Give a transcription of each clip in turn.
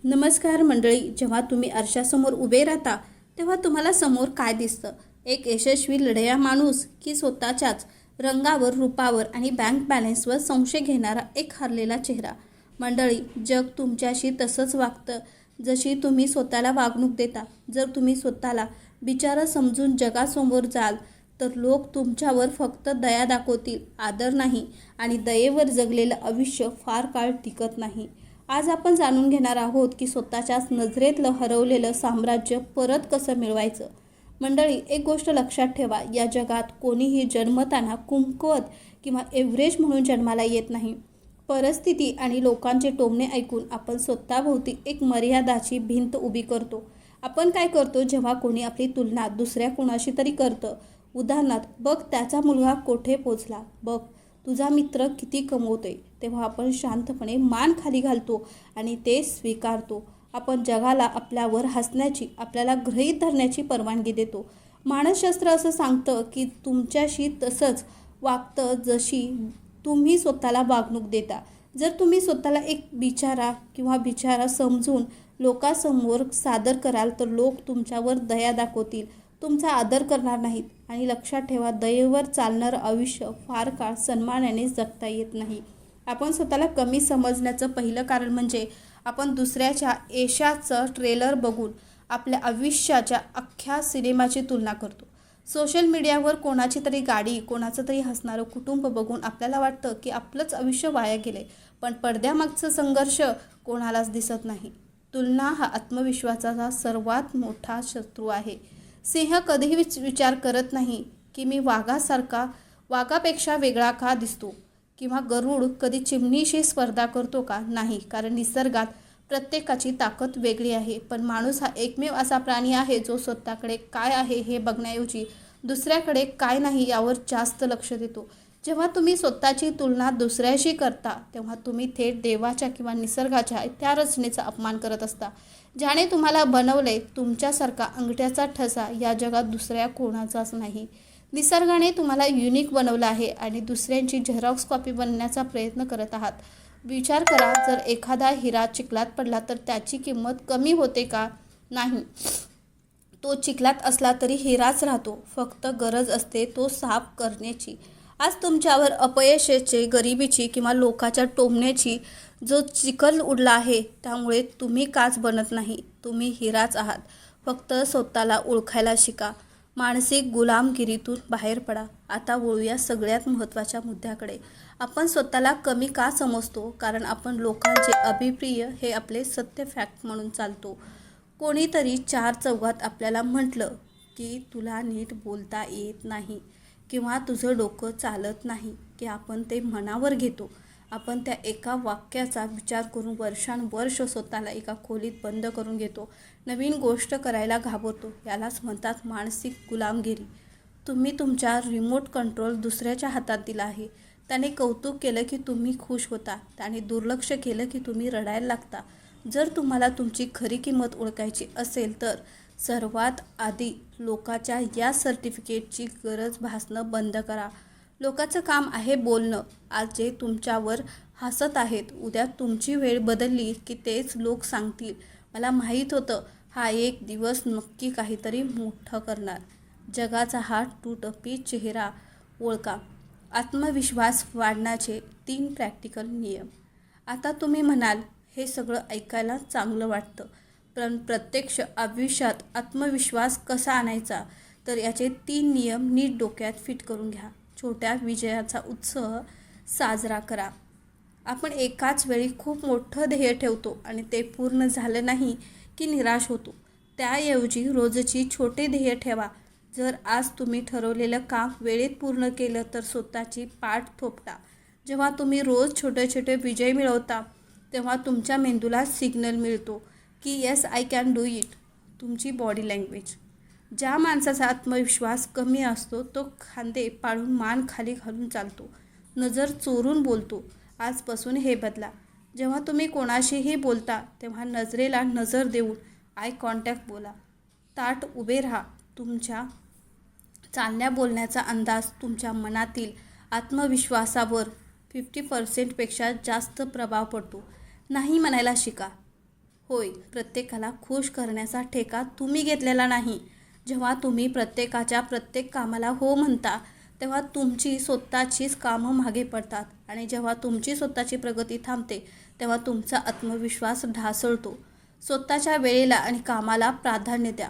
नमस्कार मंडळी. जेव्हा तुम्ही आरशासमोर उभे राहता तेव्हा तुम्हाला समोर काय दिसतं? एक यशस्वी लढाया माणूस की स्वतःच्याच रंगावर, रूपावर आणि बँक बॅलन्सवर संशय घेणारा एक हरलेला चेहरा? मंडळी, जग तुमच्याशी तसंच वागतं जशी तुम्ही स्वतःला वागणूक देता. जर तुम्ही स्वतःला बिचारा समजून जगासमोर जाल तर लोक तुमच्यावर फक्त दया दाखवतील, आदर नाही. आणि दयेवर जगलेलं आयुष्य फार काळ टिकत नाही. आज आपण जाणून घेणार आहोत की स्वतःच्याच नजरेतलं हरवलेलं साम्राज्य परत कसं मिळवायचं. मंडळी, एक गोष्ट लक्षात ठेवा, या जगात कोणीही जन्मताना कुंकवत किंवा एव्हरेज म्हणून जन्माला येत नाही. परिस्थिती आणि लोकांचे टोमणे ऐकून आपण स्वतःभोवती एक मर्यादाची भिंत उभी करतो. आपण काय करतो जेव्हा कोणी आपली तुलना दुसऱ्या कोणाशी तरी करतं? उदाहरणार्थ, बघ त्याचा मुलगा कोठे पोचला, बघ तुझा मित्र किती कमवतोय. तेव्हा आपण शांतपणे मान खाली घालतो आणि ते स्वीकारतो. आपण जगाला आपल्यावर हसण्याची, आपल्याला गृहीत धरण्याची परवानगी देतो. मानसशास्त्र असं सांगतं की तुमच्याशी तसंच वागतं जशी तुम्ही स्वतःला वागणूक देता. जर तुम्ही स्वतःला एक बिचारा समजून लोकांसमोर सादर कराल तर लोक तुमच्यावर दया दाखवतील, तुमचा आदर करणार नाहीत. आणि लक्षात ठेवा, दयेवर चालणारं आयुष्य फार काळ सन्मानाने जगता येत नाही. आपण स्वतःला कमी समजण्याचं पहिलं कारण म्हणजे आपण दुसऱ्याच्या यशाचं ट्रेलर बघून आपल्या आयुष्याच्या अख्ख्या सिनेमाची तुलना करतो. सोशल मीडियावर कोणाची तरी गाडी, कोणाचं तरी हसणारं कुटुंब बघून आपल्याला वाटतं की आपलंच आयुष्य वाया गेले, पण पडद्यामागचं संघर्ष कोणालाच दिसत नाही. तुलना हा आत्मविश्वासाचा सर्वात मोठा शत्रू आहे. सिंह कधीही विचार करत नाही की मी वाघापेक्षा वेगळा का दिसतो, किंवा गरुड कधी चिमणीशी स्पर्धा करतो का? नाही, कारण निसर्गात प्रत्येकाची ताकद वेगळी आहे. पण माणूस हा एकमेव असा प्राणी आहे जो स्वतःकडे काय आहे हे बघण्याऐवजी दुसऱ्याकडे काय नाही यावर जास्त लक्ष देतो. जेव्हा तुम्ही स्वतःची तुलना दुसऱ्याशी करता तेव्हा तुम्ही थेट देवाच्या किंवा निसर्गाच्या त्या रचनेचा अपमान करत असता, ज्याने तुम्हाला बनवले. तुमच्यासारखा अंगठ्याचा ठसा या जगात दुसऱ्या कोणाचाच नाही. निसर्गाने तुम्हाला युनिक बनवलं आहे आणि दुसऱ्यांची झेरॉक्स कॉपी बनण्याचा प्रयत्न करत आहात. विचार करा, जर एखादा हिरा चिखलात पडला तर त्याची किंमत कमी होते का? नाही, तो चिखलात असला तरी हिराच राहतो. फक्त गरज असते तो साफ करण्याची. आज तुमच्यावर अपयशाची, गरिबीची किंवा लोकांच्या टोमण्याची जो चिखल उडला आहे, त्यामुळे तुम्ही काच बनत नाही, तुम्ही हिराच आहात. फक्त स्वतःला ओळखायला शिका. मानसिक गुलामगिरीतून बाहेर पडा. आता वळूया सगळ्यात महत्त्वाच्या मुद्द्याकडे. आपण स्वतःला कमी का समजतो? कारण आपण लोकांचे अभिप्रिय हे आपले सत्य फॅक्ट म्हणून चालतो. कोणीतरी चार चौघात आपल्याला म्हटलं की तुला नीट बोलता येत नाही किंवा तुझं डोकं चालत नाही की आपण ते मनावर घेतो. आपण त्या एका वाक्याचा विचार करून वर्षानुवर्ष स्वतःला एका खोलीत बंद करून घेतो. नवीन गोष्ट करायला घाबरतो. यालाच म्हणतात मानसिक गुलामगिरी. तुम्ही तुमचा रिमोट कंट्रोल दुसऱ्याच्या हातात दिला आहे. त्याने कौतुक केलं की तुम्ही खुश होता, त्याने दुर्लक्ष केलं की तुम्ही रडायला लागता. जर तुम्हाला तुमची खरी किंमत ओळखायची असेल तर सर्वात आधी लोकांच्या या सर्टिफिकेटची गरज भासणं बंद करा. लोकांचं काम आहे बोलणं. आज जे तुमच्यावर हसत आहेत, उद्या तुमची वेळ बदलली की तेच लोक सांगतील, मला माहीत होतं हा एक दिवस नक्की काहीतरी मोठं करणार. जगाचा हा टूटपी चेहरा ओळखा. आत्मविश्वास वाढण्याचे 3 प्रॅक्टिकल नियम. आता तुम्ही म्हणाल, हे सगळं ऐकायला चांगलं वाटतं, पण प्रत्यक्ष आयुष्यात आत्मविश्वास कसा आणायचा? तर याचे 3 नियम नीट डोक्यात फिट करून घ्या. छोट्या विजयाचा उत्सव साजरा करा. आपण एकाच वेळी खूप मोठं ध्येय ठेवतो आणि ते पूर्ण झालं नाही की निराश होतो. त्याऐवजी रोजची छोटे ध्येय ठेवा. जर आज तुम्ही ठरवलेलं काम वेळेत पूर्ण केलं तर स्वतःची पाठ थोपटा. जेव्हा तुम्ही रोज छोटे छोटे विजय मिळवता तेव्हा तुमच्या मेंदूला सिग्नल मिळतो की yes I can do it. तुमची बॉडी लँग्वेज. ज्या माणसाचा आत्मविश्वास कमी असतो तो खांदे पाडून मान खाली घालून चालतो, नजर चोरून बोलतो. आजपासून हे बदला. जेव्हा तुम्ही कोणाशीही बोलता तेव्हा नजरेला नजर देऊन आय कॉन्टॅक्ट बोला. ताठ उभे राहा. तुमच्या चालण्या बोलण्याचा अंदाज तुमच्या मनातील आत्मविश्वासावर 50% पेक्षा जास्त प्रभाव पडतो. नाही म्हणायला शिका. होय, प्रत्येकाला खुश करण्याचा ठेका तुम्ही घेतलेला नाही. जेव्हा तुम्ही प्रत्येकाच्या प्रत्येक कामाला हो म्हणता, तेव्हा तुमची स्वतःचीच कामं मागे पडतात आणि जेव्हा तुमची स्वतःची प्रगती थांबते, तेव्हा तुमचा आत्मविश्वास ढासळतो. स्वतःच्या वेळेला आणि कामाला प्राधान्य द्या.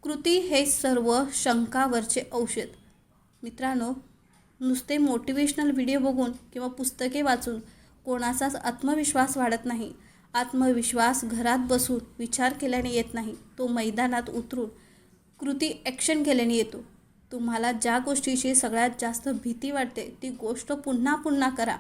कृती हे सर्व शंकावरचे औषध. मित्रांनो, नुसते मोटिवेशनल व्हिडिओ बघून किंवा पुस्तके वाचून कोणाचाच आत्मविश्वास वाढत नाही. आत्मविश्वास घरात बसून विचार केल्याने येत नाही, तो मैदानात उतरून कृती ॲक्शन केल्याने येतो. तुम्हाला ज्या गोष्टीची सगळ्यात जास्त भीती वाटते ती गोष्ट पुन्हा पुन्हा करा.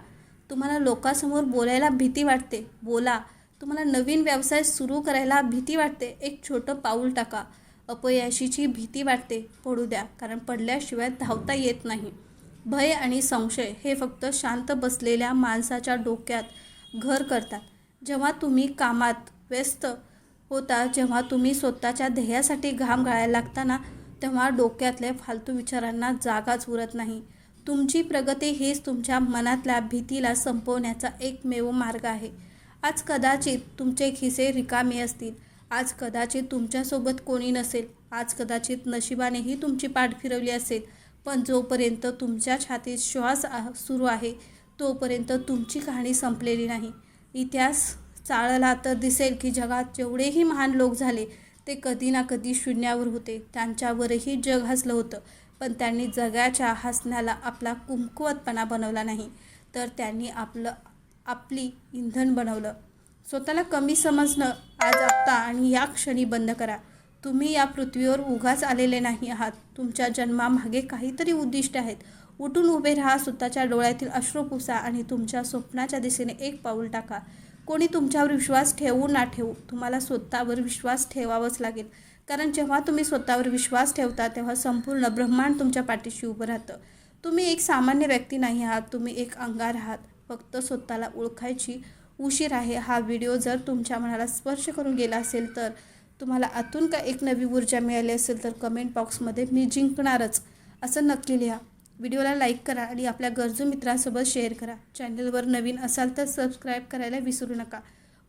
तुम्हाला लोकांसमोर बोलायला भीती वाटते, बोला. तुम्हाला नवीन व्यवसाय सुरू करायला भीती वाटते, एक छोटं पाऊल टाका. अपयशाची भीती वाटते, पडू द्या, कारण पडल्याशिवाय धावता येत नाही. भय आणि संशय हे फक्त शांत बसलेल्या माणसाच्या डोक्यात घर करतात. जेव्हा तुम्ही कामात व्यस्त होता, जेव्हा तुम्ही स्वतःच्या ध्येयासाठी घाम गाळायला लागता ना, तेव्हा डोक्यातल्या फालतू विचारांना जागाच उरत नाही. तुमची प्रगती हेच तुमच्या मनातल्या भीतीला संपवण्याचा एकमेव मार्ग आहे. आज कदाचित तुमचे खिसे रिकामे असतील, आज कदाचित तुमच्यासोबत कोणी नसेल, आज कदाचित नशिबानेही तुमची पाठ फिरवली असेल, पण जोपर्यंत तुमच्या छातीत श्वास सुरू आहे, तोपर्यंत तुमची कहाणी संपलेली नाही. इतिहास चाळला तर दिसेल की जगात जेवढेही महान लोक झाले, ते कधी ना कधी शून्यावर होते. त्यांच्यावरही जग हसलं होतं, पण त्यांनी जगाच्या हसण्याला आपला कुमकुवतपणा बनवला नाही, तर त्यांनी आपली इंधन बनवलं. स्वतःला कमी समजणं आज, आत्ता आणि या क्षणी बंद करा. तुम्ही या पृथ्वीवर उगाच आलेले नाही आहात. तुमच्या जन्मामागे काहीतरी उद्दिष्ट आहेत. उठून उभे राहा, स्वतःच्या डोळ्यातील अश्रू पुसा आणि तुमच्या स्वप्नाच्या दिशेने एक पाऊल टाका. कोणी तुमच्यावर विश्वास ठेवू ना ठेवू, तुम्हाला स्वतःवर विश्वास ठेवावाच लागेल. कारण जेव्हा तुम्ही स्वतःवर विश्वास ठेवता, तेव्हा संपूर्ण ब्रह्मांड तुमच्या पाठीशी उभं राहतं. तुम्ही एक सामान्य व्यक्ती नाही आहात, तुम्ही एक अंगार आहात. फक्त स्वतःला ओळखायची उशीर आहे. हा व्हिडिओ जर तुमच्या मनाला स्पर्श करून गेला असेल, तर तुम्हाला आतून का एक नवी ऊर्जा मिळाली असेल, तर कमेंट बॉक्समध्ये मी जिंकणारच असं नक्की लिहा. व्हिडिओला लाईक करा आणि आपल्या गरजू मित्रांसोबत शेअर करा. चॅनलवर नवीन असाल तर सबस्क्राईब करायला विसरू नका.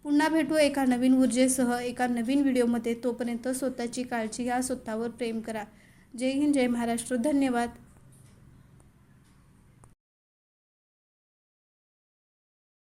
पुन्हा भेटू एका नवीन ऊर्जेसह एका नवीन व्हिडिओमध्ये. तोपर्यंत स्वतःची काळजी घ्या, स्वतःवर प्रेम करा. जय हिंद, जय महाराष्ट्र. धन्यवाद.